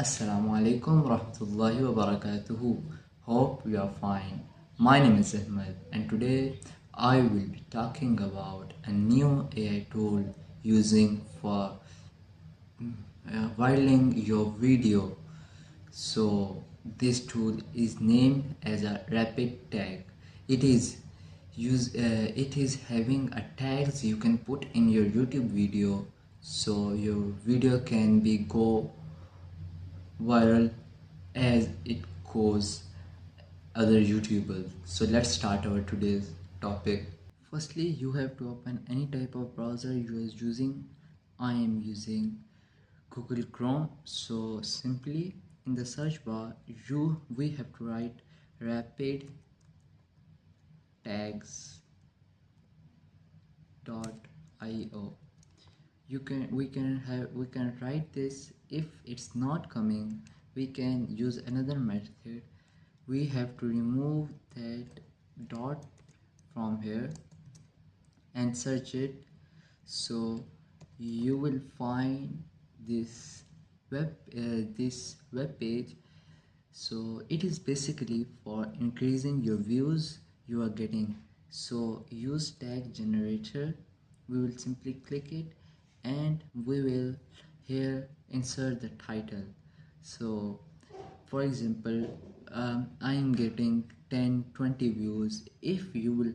Assalamu alaikum rahmatullahi wa barakatuhu. Hope you are fine. My name is Ahmed and today I will be talking about a new AI tool using for viraling your video. So this tool is named as a rapid tag. It is having a tags you can put in your YouTube video so your video can be go viral as it goes other YouTubers. So let's start our today's topic. Firstly, you have to open any type of browser you are using. I am using Google Chrome. So simply in the search bar, we have to write rapid tags.io. We can write this. If it's not coming, we can use another method. We have to remove that dot from here and search it. So you will find this web page. So it is basically for increasing your views you are getting. So use tag generator. We will simply click it and we will here insert the title. So for example, I am getting 10-20 views. If you will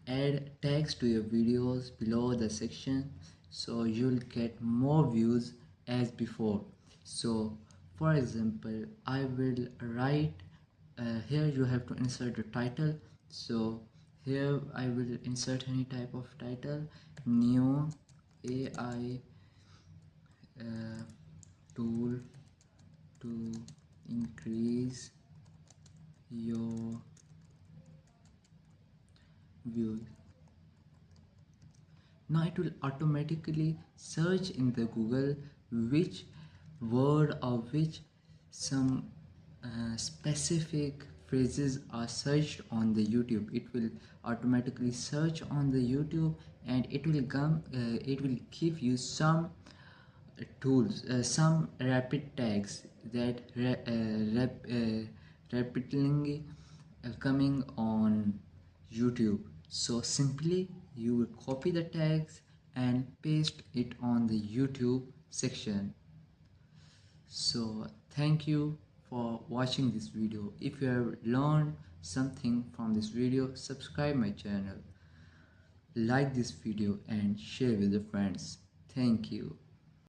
add tags to your videos below the section, so you'll get more views as before. So for example, I will write here you have to insert the title. So here I will insert any type of title, new AI tool to increase your views. Now it will automatically search in the Google which word or which some specific phrases are searched on the YouTube. It will automatically search on the YouTube and it will give you some tools, some rapid tags that rapidly coming on YouTube. So simply you will copy the tags and paste it on the YouTube section. So thank you for watching this video. If you have learned something from this video, subscribe my channel, like this video and share with your friends. Thank you.